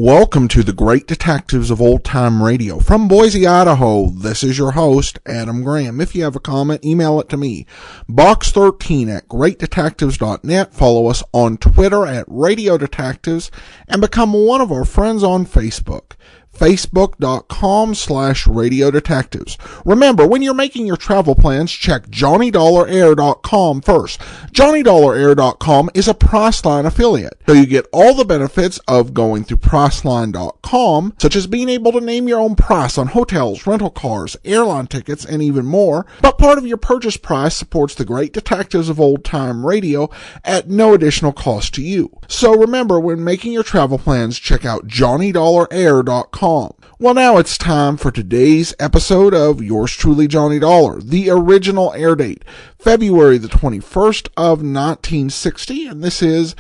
Welcome to the Great Detectives of Old Time Radio. From Boise, Idaho, this is your host, Adam Graham. If you have a comment, email it to me. Box13@greatdetectives.net. Follow us on Twitter at Radio Detectives and become one of our friends on Facebook. Facebook.com/Radio Detectives. Remember, when you're making your travel plans, check JohnnyDollarAir.com first. JohnnyDollarAir.com is a Priceline affiliate, so you get all the benefits of going through Priceline.com, such as being able to name your own price on hotels, rental cars, airline tickets, and even more. But part of your purchase price supports the Great Detectives of Old Time Radio at no additional cost to you. So remember, when making your travel plans, check out JohnnyDollarAir.com. Well, now it's time for today's episode of Yours Truly, Johnny Dollar. The original air date, February the 21st of 1960, and this is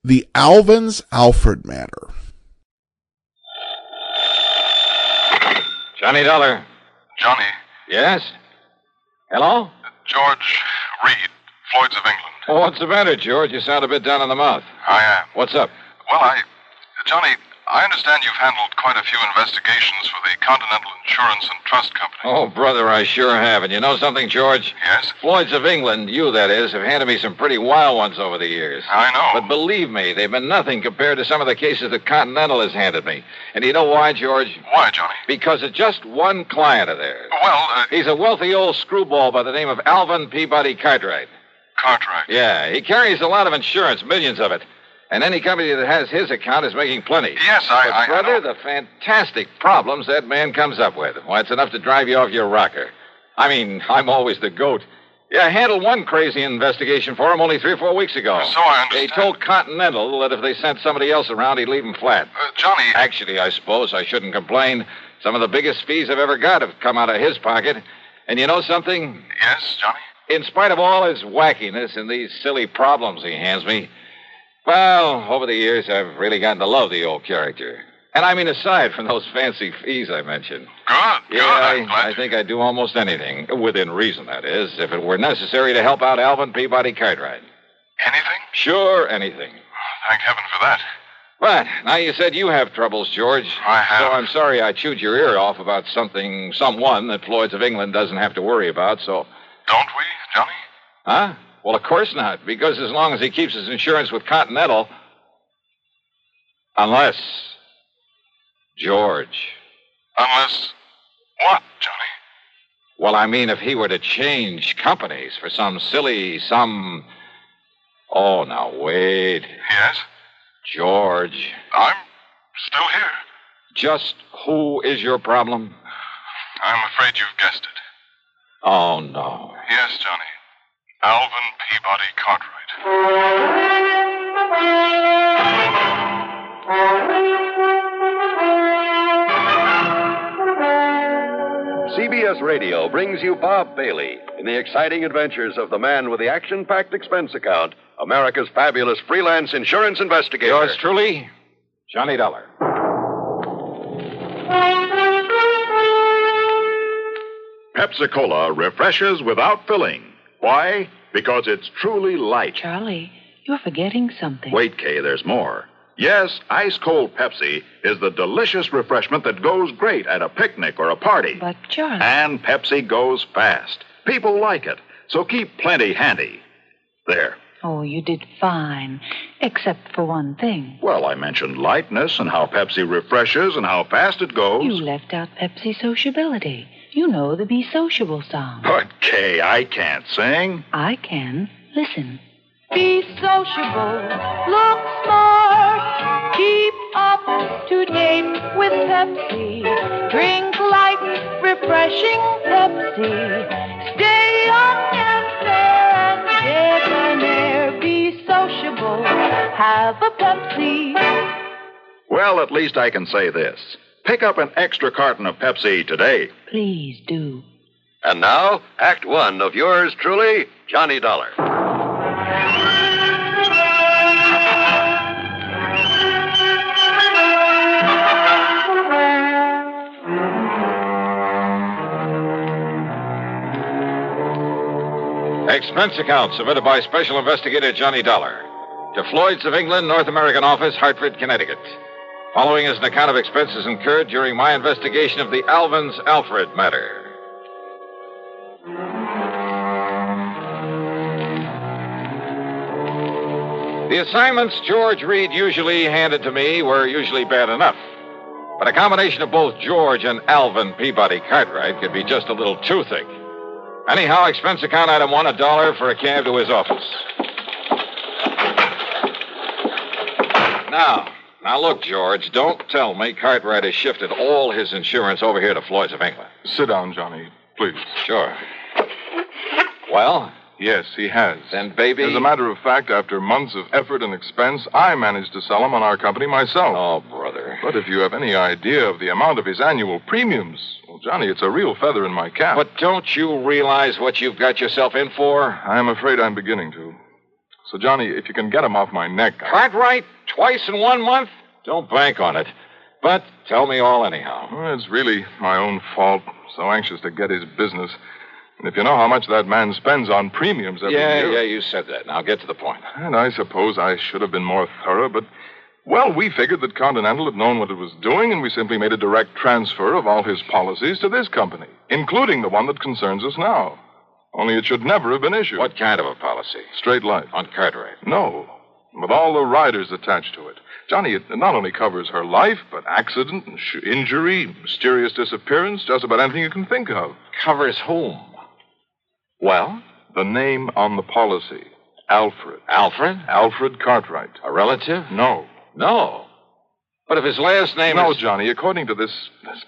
the Alvin's Alfred matter. Johnny Dollar. Johnny. Yes? Hello? George Reed, Floyd's of England. Oh, what's the matter, George? You sound a bit down in the mouth. I am. What's up? Well, Johnny, I understand you've handled quite a few investigations for the Continental Insurance and Trust Company. Oh, brother, I sure have. And you know something, George? Yes? Floyd's of England, you that is, have handed me some pretty wild ones over the years. I know. But believe me, they've been nothing compared to some of the cases that Continental has handed me. And you know why, George? Why, Johnny? Because of just one client of theirs. Well, He's a wealthy old screwball by the name of Alvin Cartwright. Cartwright. Yeah, he carries a lot of insurance, millions of it. And any company that has his account is making plenty. Yes, But, brother, I know. the fantastic problems that man comes up with. Why, it's enough to drive you off your rocker. I mean, I'm always the goat. Yeah, I handled one crazy investigation for him only 3 or 4 weeks ago. So I understand. They told Continental that if they sent somebody else around, he'd leave them flat. Johnny. Actually, I suppose I shouldn't complain. Some of the biggest fees I've ever got have come out of his pocket. And you know something? Yes, Johnny? In spite of all his wackiness and these silly problems he hands me, well, over the years, I've really gotten to love the old character. And I mean, aside from those fancy fees I mentioned. Good. Yeah, I'm glad I think I'd do almost anything, within reason, that is, if it were necessary to help out Alvin Cartwright. Anything? Sure, anything. Thank heaven for that. But now you said you have troubles, George. I have. So I'm sorry I chewed your ear off about someone that Floyd's of England doesn't have to worry about, so... Don't we, Johnny? Huh? Well, of course not, because as long as he keeps his insurance with Continental... Unless... George. Unless... what, Johnny? Well, I mean, if he were to change companies for some... Oh, now, wait. Yes? George. I'm still here. Just who is your problem? I'm afraid you've guessed it. Oh, no. Yes, Johnny. Alvin Cartwright. CBS Radio brings you Bob Bailey in the exciting adventures of the man with the action-packed expense account, America's fabulous freelance insurance investigator. Yours truly, Johnny Dollar. Pepsi-Cola refreshes without filling. Why? Because it's truly light. Charlie, you're forgetting something. Wait, Kay, there's more. Yes, ice-cold Pepsi is the delicious refreshment that goes great at a picnic or a party. But, Charlie... And Pepsi goes fast. People like it, so keep plenty handy. There. Oh, you did fine, except for one thing. Well, I mentioned lightness and how Pepsi refreshes and how fast it goes. You left out Pepsi sociability. You know the Be Sociable song. But, Kay, I can't sing. I can. Listen. Be sociable, look smart, keep up to date with Pepsi. Drink light, refreshing Pepsi. Stay young and fair and debonair. Be sociable, have a Pepsi. Well, at least I can say this. Pick up an extra carton of Pepsi today. Please do. And now, Act One of yours truly, Johnny Dollar. Expense account submitted by Special Investigator Johnny Dollar to Floyd's of England, North American Office, Hartford, Connecticut. Following is an account of expenses incurred during my investigation of the Alvin's Alfred matter. The assignments George Reed usually handed to me were usually bad enough. But a combination of both George and Alvin Peabody Cartwright could be just a little too thick. Anyhow, expense account item 1, $1 for a cab to his office. Now look, George, don't tell me Cartwright has shifted all his insurance over here to Floyd's of England. Sit down, Johnny, please. Sure. Well? Yes, he has. Then, baby... As a matter of fact, after months of effort and expense, I managed to sell him on our company myself. Oh, brother. But if you have any idea of the amount of his annual premiums, well, Johnny, it's a real feather in my cap. But don't you realize what you've got yourself in for? I'm afraid I'm beginning to. So, Johnny, if you can get him off my neck... Cartwright? Twice in 1 month? Don't bank on it. But tell me all anyhow. Well, it's really my own fault. So anxious to get his business. And if you know how much that man spends on premiums every year... Yeah, you said that. Now get to the point. And I suppose I should have been more thorough, but... Well, we figured that Continental had known what it was doing, and we simply made a direct transfer of all his policies to this company, including the one that concerns us now. Only it should never have been issued. What kind of a policy? Straight life. On Cartwright? No, with all the riders attached to it. Johnny, it not only covers her life, but accident, injury, mysterious disappearance, just about anything you can think of. Covers whom? Well? The name on the policy. Alfred. Alfred? Alfred Cartwright. A relative? No. No. But if his last name No, is... Johnny, according to this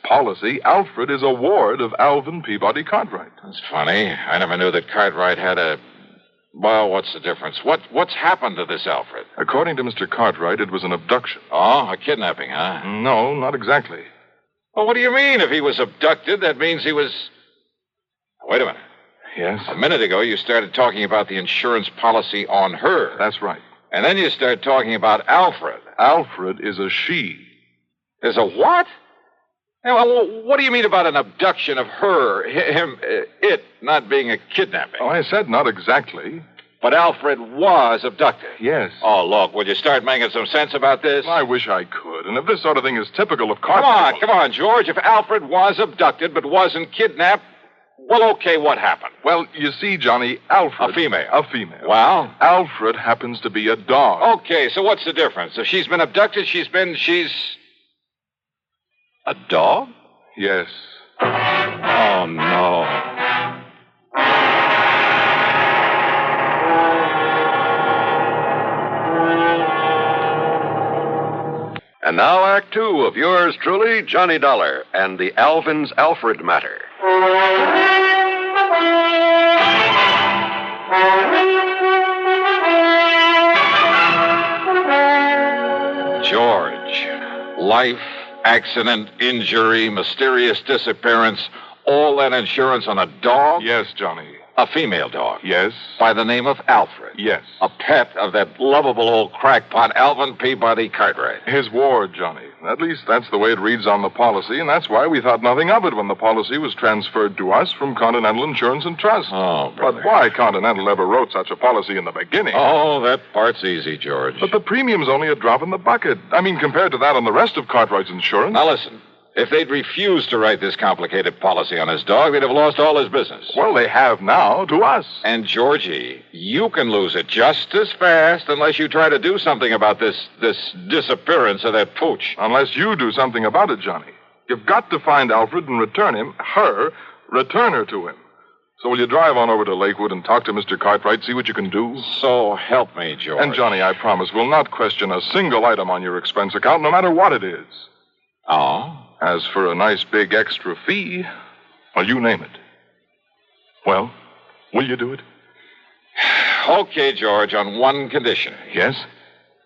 policy, Alfred is a ward of Alvin Peabody Cartwright. That's funny. I never knew that Cartwright had a... Well, what's the difference? What's happened to this Alfred? According to Mr. Cartwright, it was an abduction. Oh, a kidnapping, huh? No, not exactly. Well, what do you mean? If he was abducted, that means he was... Wait a minute. Yes? A minute ago, you started talking about the insurance policy on her. That's right. And then you started talking about Alfred. Alfred is a she. Is a what? Well, what do you mean about an abduction of her, it not being a kidnapping? Oh, I said not exactly. But Alfred was abducted. Yes. Oh, look, would you start making some sense about this? I wish I could. And if this sort of thing is typical of Cartwright... Come on, George. If Alfred was abducted but wasn't kidnapped, well, okay, what happened? Well, you see, Johnny, Alfred... A female. A female. Well? Alfred happens to be a dog. Okay, so what's the difference? If she's been abducted, she's... A dog? Yes. Oh, no. And now, Act Two of yours truly, Johnny Dollar, and the Alvin's Alfred matter. George, life, accident, injury, mysterious disappearance, all that insurance on a dog? Yes, Johnny. A female dog? Yes. By the name of Alfred? Yes. A pet of that lovable old crackpot, Alvin Peabody Cartwright? His ward, Johnny. At least that's the way it reads on the policy, and that's why we thought nothing of it when the policy was transferred to us from Continental Insurance and Trust. Oh, brother. But why Continental ever wrote such a policy in the beginning? Oh, that part's easy, George. But the premium's only a drop in the bucket. I mean, compared to that on the rest of Cartwright's insurance. Now, listen. If they'd refused to write this complicated policy on his dog, they'd have lost all his business. Well, they have now, to us. And, Georgie, you can lose it just as fast unless you try to do something about this disappearance of that pooch. Unless you do something about it, Johnny. You've got to find Alfred and return her to him. So will you drive on over to Lakewood and talk to Mr. Cartwright, see what you can do? So help me, George. And, Johnny, I promise we'll not question a single item on your expense account, no matter what it is. Oh? As for a nice big extra fee, well, you name it. Well, will you do it? Okay, George, on one condition. Yes?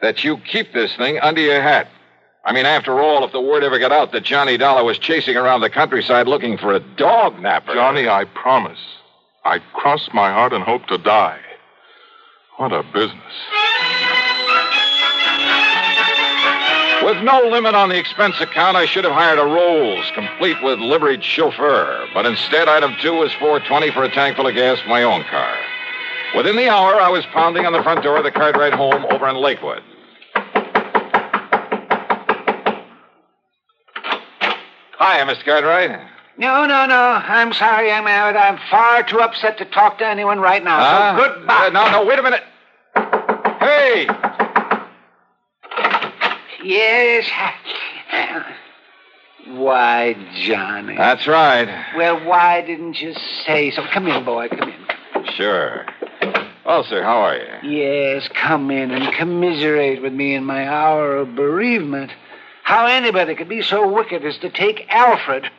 That you keep this thing under your hat. I mean, after all, if the word ever got out that Johnny Dollar was chasing around the countryside looking for a dog napper... Johnny, I promise. I cross my heart and hope to die. What a business. With no limit on the expense account, I should have hired a Rolls, complete with liveried chauffeur. But instead, item 2 was $4.20 for a tank full of gas for my own car. Within the hour, I was pounding on the front door of the Cartwright home over in Lakewood. Hi, Mr. Cartwright. No. I'm sorry, young man, but I'm far too upset to talk to anyone right now. So goodbye. No, wait a minute. Hey! Yes. Why, Johnny? That's right. Well, why didn't you say so? Come in, boy. Come in. Sure. Well, sir, how are you? Yes, come in and commiserate with me in my hour of bereavement. How anybody could be so wicked as to take Alfred,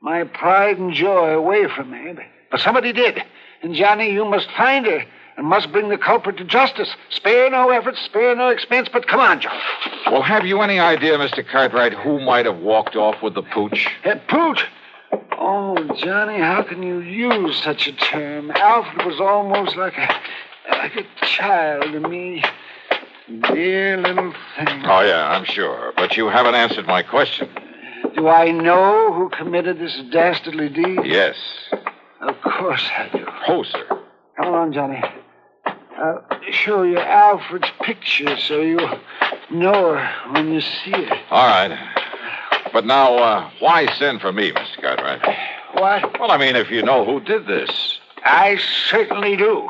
my pride and joy, away from me. But somebody did. And, Johnny, you must find her and must bring the culprit to justice. Spare no effort, spare no expense, but come on, Johnny. Well, have you any idea, Mr. Cartwright, who might have walked off with the pooch? Pooch? Oh, Johnny, how can you use such a term? Alfred was almost like a child to me. Dear little thing. Oh, yeah, I'm sure. But you haven't answered my question. Do I know who committed this dastardly deed? Yes. Of course I do. Oh, sir. Come on, Johnny. I'll show you Alfred's picture so you'll know her when you see her. All right. But now, why send for me, Mr. Cartwright? What? Well, I mean, if you know who did this. I certainly do.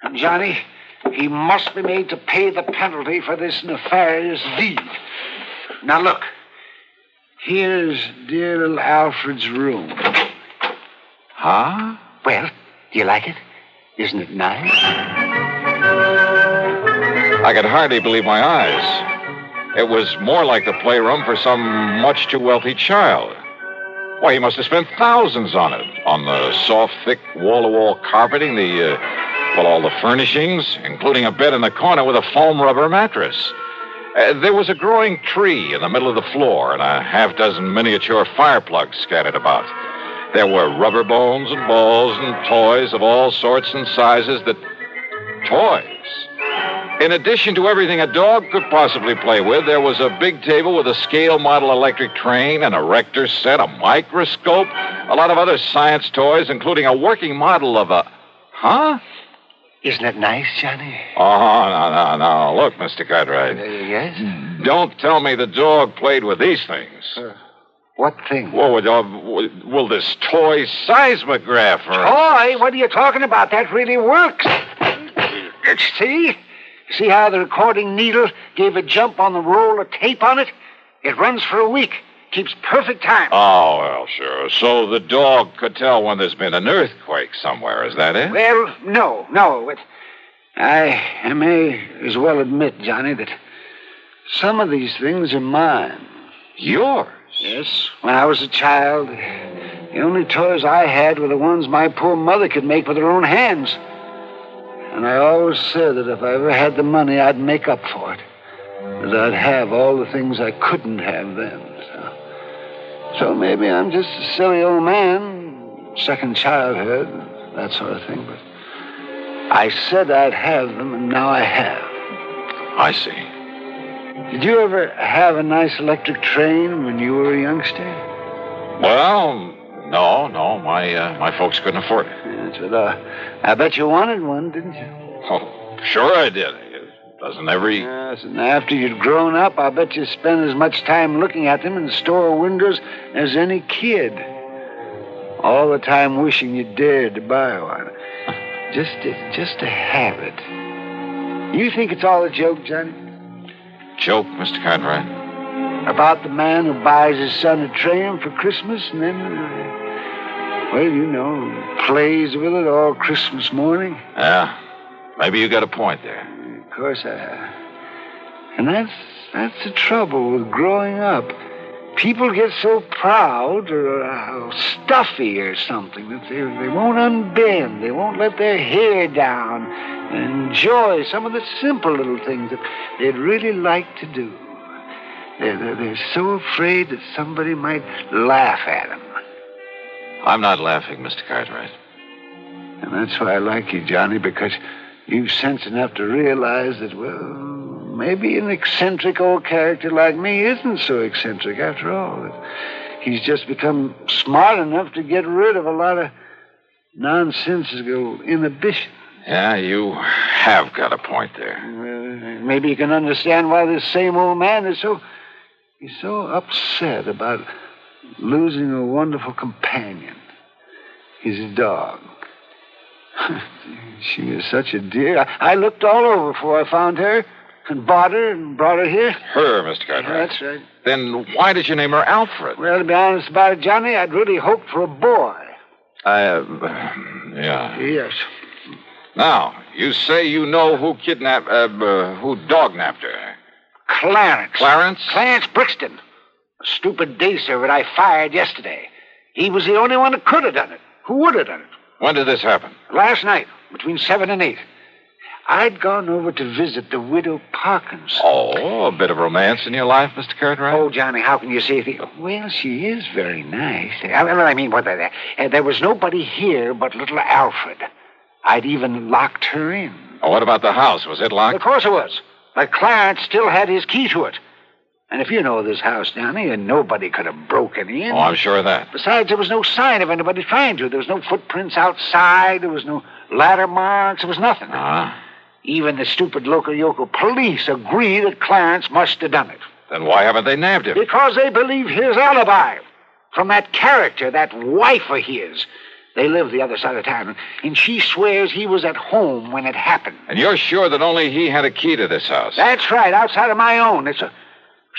And, Johnny, he must be made to pay the penalty for this nefarious deed. Now, look. Here's dear little Alfred's room. Huh? Well, do you like it? Isn't it nice? I could hardly believe my eyes. It was more like the playroom for some much too wealthy child. Why, he must have spent thousands on it. On the soft, thick, wall-to-wall carpeting, all the furnishings, including a bed in the corner with a foam rubber mattress. There was a growing tree in the middle of the floor and a half-dozen miniature fire plugs scattered about. There were rubber bones and balls and toys of all sorts and sizes Toys. In addition to everything a dog could possibly play with, there was a big table with a scale model electric train, an erector set, a microscope, a lot of other science toys, including a working model of a... Huh? Isn't it nice, Johnny? Oh, no. Look, Mr. Cartwright. Yes? Don't tell me the dog played with these things. What thing? Will this toy seismograph or... Toy? What are you talking about? That really works. See? See how the recording needle gave a jump on the roll of tape on it? It runs for a week. Keeps perfect time. Oh, well, sure. So the dog could tell when there's been an earthquake somewhere. Is that it? Well, no. I may as well admit, Johnny, that some of these things are mine. Yours? Yes. When I was a child, the only toys I had were the ones my poor mother could make with her own hands. And I always said that if I ever had the money, I'd make up for it. That I'd have all the things I couldn't have then. So maybe I'm just a silly old man, second childhood, that sort of thing. But I said I'd have them, and now I have. I see. Did you ever have a nice electric train when you were a youngster? Well, no. My folks couldn't afford it. Yes, but I bet you wanted one, didn't you? Oh, sure I did. Doesn't every... Yes, and after you'd grown up, I bet you spent as much time looking at them in store windows as any kid. All the time wishing you dared to buy one. Just to have it. You think it's all a joke, Johnny? Joke, Mr. Cartwright? About the man who buys his son a train for Christmas and then, plays with it all Christmas morning? Yeah, maybe you got a point there. Of course I have. And that's the trouble with growing up. People get so proud or stuffy or something that they won't unbend. They won't let their hair down and enjoy some of the simple little things that they'd really like to do. They're so afraid that somebody might laugh at them. I'm not laughing, Mr. Cartwright. And that's why I like you, Johnny, because you've sense enough to realize that, maybe an eccentric old character like me isn't so eccentric after all. He's just become smart enough to get rid of a lot of nonsensical inhibition. Yeah, you have got a point there. Maybe you can understand why this same old man is so upset about losing a wonderful companion, his dog. She was such a dear. I looked all over before I found her and bought her and brought her here. Her, Mr. Cartwright. That's right. Then why did you name her Alfred? Well, to be honest about it, Johnny, I'd really hoped for a boy. Yeah. Yes. Now, you say you know who who dog-napped her? Clarence. Clarence? Clarence Brixton. A stupid day servant I fired yesterday. He was the only one that could have done it. Who would have done it? When did this happen? Last night, between 7 and 8. I'd gone over to visit the widow Parkins. Oh, a bit of romance in your life, Mr. Cartwright? Oh, Johnny, how can you say it? Well, she is very nice. There was nobody here but little Alfred. I'd even locked her in. Oh, what about the house? Was it locked? Of course it was. But Clarence still had his key to it. And if you know this house, Johnny, and nobody could have broken in. Oh, I'm sure of that. Besides, there was no sign of anybody trying to. There was no footprints outside. There was no ladder marks. There was nothing. Even the stupid local police agree that Clarence must have done it. Then why haven't they nabbed him? Because they believe his alibi. From that character, that wife of his. They live the other side of town, and she swears he was at home when it happened. And you're sure that only he had a key to this house? That's right, outside of my own.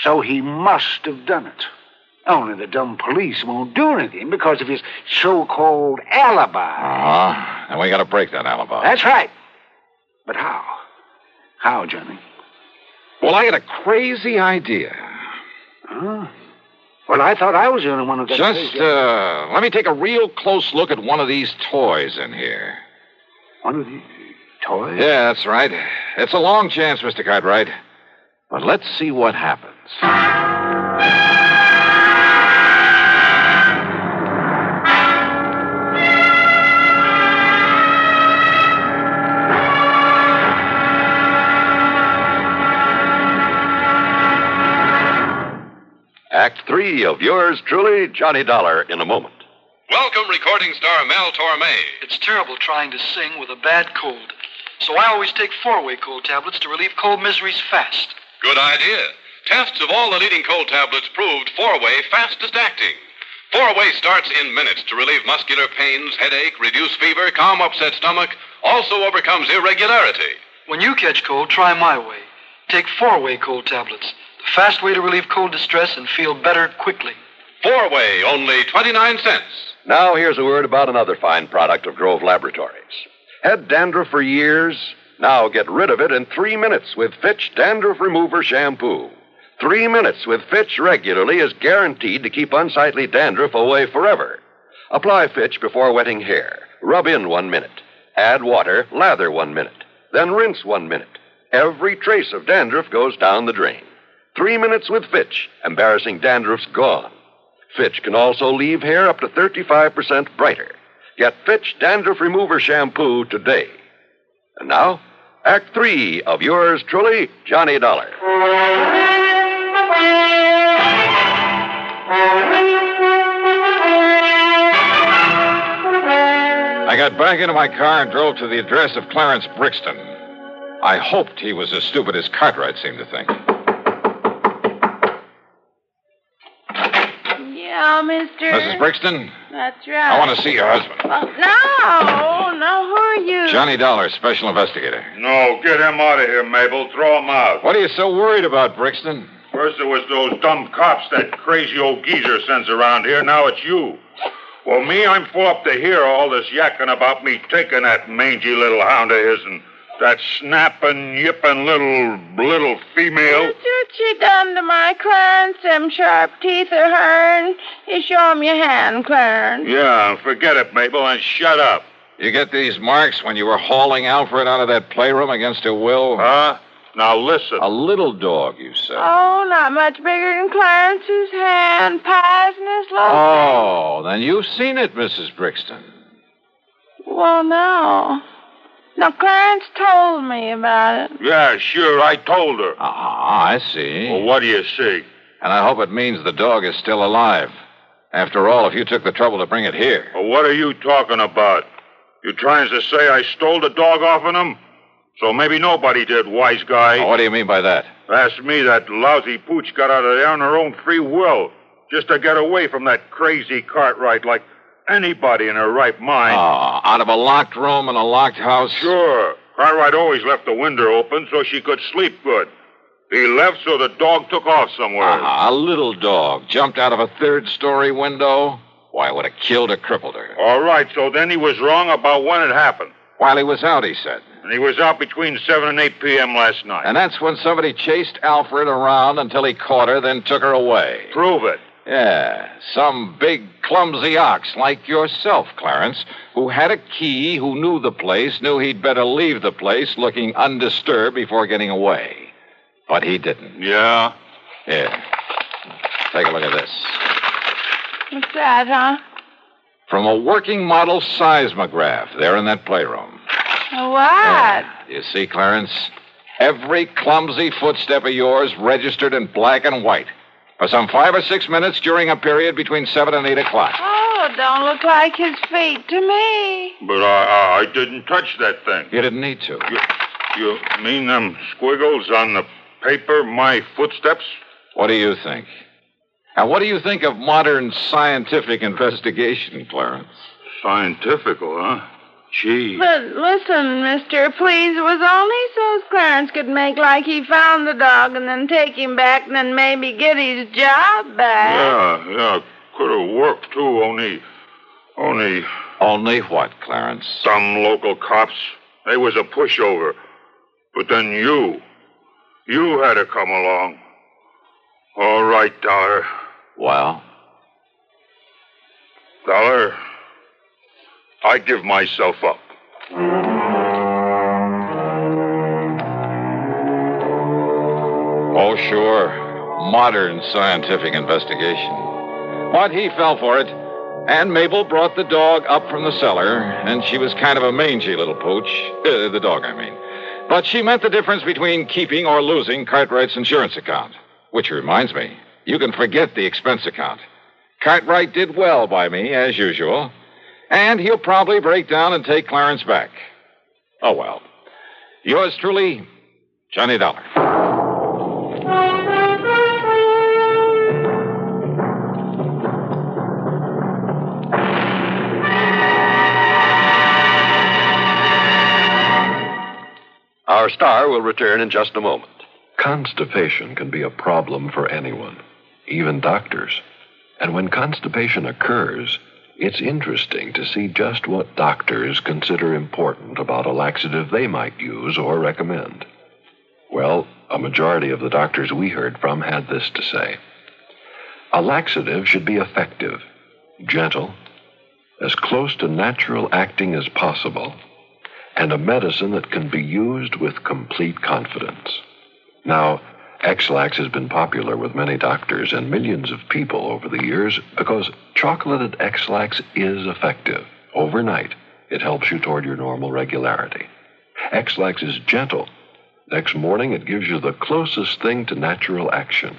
So he must have done it. Only the dumb police won't do anything because of his so-called alibi. And we got to break that alibi. That's right. But how? How, Johnny? Well, I had a crazy idea. Huh? Well, I thought I was the only one who got crazy. Let me take a real close look at one of these toys in here. One of these toys? Yeah, that's right. It's a long chance, Mr. Cartwright. But let's see what happens. Act 3 of yours truly, Johnny Dollar, in a moment. Welcome, recording star Mel Torme. It's terrible trying to sing with a bad cold. So I always take 4-way cold tablets to relieve cold miseries fast. Good idea. Tests of all the leading cold tablets proved 4-way fastest acting. 4-way starts in minutes to relieve muscular pains, headache, reduce fever, calm upset stomach, also overcomes irregularity. When you catch cold, try my way. Take 4-way cold tablets. The fast way to relieve cold distress and feel better quickly. 4-way, only 29 cents. Now here's a word about another fine product of Grove Laboratories. Had dandruff for years? Now get rid of it in 3 minutes with Fitch Dandruff Remover Shampoo. 3 minutes with Fitch regularly is guaranteed to keep unsightly dandruff away forever. Apply Fitch before wetting hair. Rub in 1 minute. Add water, lather 1 minute. Then rinse 1 minute. Every trace of dandruff goes down the drain. 3 minutes with Fitch. Embarrassing dandruff's gone. Fitch can also leave hair up to 35% brighter. Get Fitch Dandruff Remover Shampoo today. And now, Act 3 of yours truly, Johnny Dollar. I got back into my car and drove to the address of Clarence Brixton. I hoped he was as stupid as Cartwright seemed to think. Yeah, mister. Mrs. Brixton? That's right. I want to see your husband. No, who are you? Johnny Dollar, special investigator. No, get him out of here, Mabel. Throw him out. What are you so worried about, Brixton? First there was those dumb cops that crazy old geezer sends around here. Now it's you. Well, me, I'm full up to hear all this yakking about me taking that mangy little hound of his and that snapping, yipping little female. That's what she done to my Clarence. Them sharp teeth of hern. You show him your hand, Clarence. Yeah, forget it, Mabel, and shut up. You get these marks when you were hauling Alfred out of that playroom against her will? Huh? Now listen. A little dog, you said. Oh, not much bigger than Clarence's hand. Pies in his little Oh, then you've seen it, Mrs. Brixton. Well, no. Now, Clarence told me about it. Yeah, sure, I told her. I see. Well, what do you see? And I hope it means the dog is still alive. After all, if you took the trouble to bring it here. Well, what are you talking about? You trying to say I stole the dog off of him? So maybe nobody did, wise guy. What do you mean by that? Ask me, that lousy pooch got out of there on her own free will. just to get away from that crazy Cartwright like anybody in her right mind. Oh, out of a locked room in a locked house? Sure. Cartwright always left the window open so she could sleep good. He left so the dog took off somewhere. A little dog jumped out of a third-story window? Why, it would have killed or crippled her. All right, so then he was wrong about when it happened. While he was out, he said. And he was out between 7 and 8 p.m. last night. And that's when somebody chased Alfred around until he caught her, then took her away. Prove it. Yeah, some big, clumsy ox like yourself, Clarence, who had a key, who knew the place, knew he'd better leave the place looking undisturbed before getting away. But he didn't. Yeah? Here, take a look at this. What's that, huh? From a working model seismograph there in that playroom. What? Yeah. You see, Clarence? Every clumsy footstep of yours registered in black and white for some 5 or 6 minutes during a period between 7 and 8 o'clock. Oh, don't look like his feet to me. But I didn't touch that thing. You didn't need to. You mean them squiggles on the paper, my footsteps? What do you think? And what do you think of modern scientific investigation, Clarence? Scientifical, huh? Gee. But listen, mister, please, it was only so Clarence could make like he found the dog and then take him back and then maybe get his job back. Yeah, could have worked, too, only... Only what, Clarence? Some local cops. They was a pushover. But then you had to come along. All right, Dollar. Well? Dollar, I give myself up. Oh, sure. Modern scientific investigation. But he fell for it. And Mabel brought the dog up from the cellar, and she was kind of a mangy little pooch. The dog, I mean. But she meant the difference between keeping or losing Cartwright's insurance account. Which reminds me, you can forget the expense account. Cartwright did well by me, as usual. And he'll probably break down and take Clarence back. Oh, well. Yours truly, Johnny Dollar. Our star will return in just a moment. Constipation can be a problem for anyone, even doctors. And when constipation occurs, it's interesting to see just what doctors consider important about a laxative they might use or recommend. Well, a majority of the doctors we heard from had this to say. A laxative should be effective, gentle, as close to natural acting as possible, and a medicine that can be used with complete confidence. Now, X-Lax has been popular with many doctors and millions of people over the years because chocolated X-Lax is effective. Overnight, it helps you toward your normal regularity. X-Lax is gentle. Next morning, it gives you the closest thing to natural action.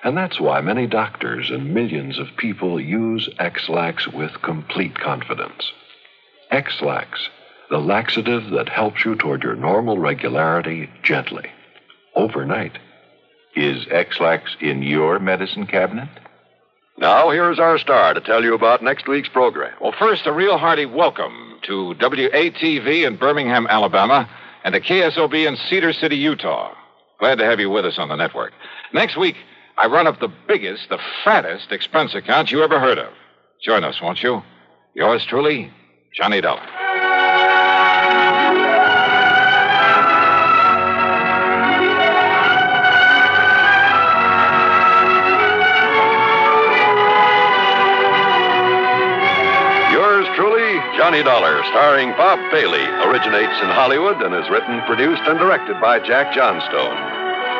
And that's why many doctors and millions of people use X-Lax with complete confidence. X-Lax, the laxative that helps you toward your normal regularity gently, overnight. Is X-Lax in your medicine cabinet? Now, here's our star to tell you about next week's program. Well, first, a real hearty welcome to WATV in Birmingham, Alabama, and to KSOB in Cedar City, Utah. Glad to have you with us on the network. Next week, I run up the biggest, the fattest expense account you ever heard of. Join us, won't you? Yours truly, Johnny Dollar. Johnny Dollar, starring Bob Bailey, originates in Hollywood and is written, produced, and directed by Jack Johnstone.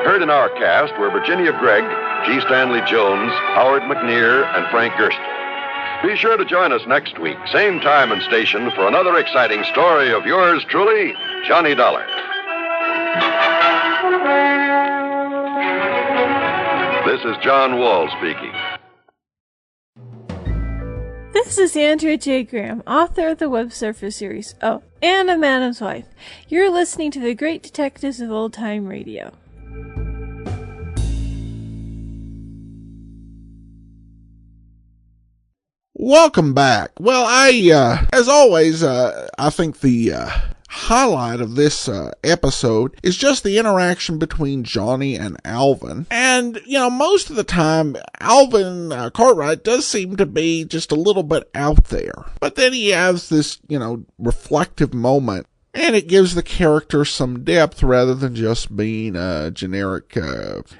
Heard in our cast were Virginia Gregg, G. Stanley Jones, Howard McNear, and Frank Gersten. Be sure to join us next week, same time and station, for another exciting story of yours truly, Johnny Dollar. This is John Wall speaking. This is Andrea J. Graham, author of the Web Surfer series, Oh, and a Madam's Wife. You're listening to the Great Detectives of Old Time Radio. Welcome back. Well, as always, I think the highlight of this episode is just the interaction between Johnny and Alvin. And, most of the time, Alvin Cartwright does seem to be just a little bit out there. But then he has this, reflective moment, and it gives the character some depth rather than just being a generic,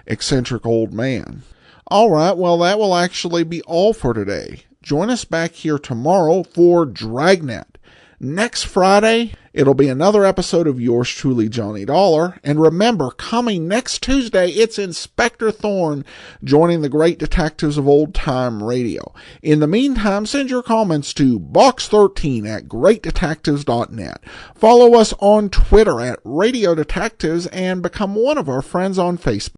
eccentric old man. All right, well, that will actually be all for today. Join us back here tomorrow for Dragnet. Next Friday, it'll be another episode of yours truly, Johnny Dollar. And remember, coming next Tuesday, it's Inspector Thorne joining the great detectives of old time radio. In the meantime, send your comments to box13@greatdetectives.net. Follow us on Twitter @Radio Detectives and become one of our friends on Facebook.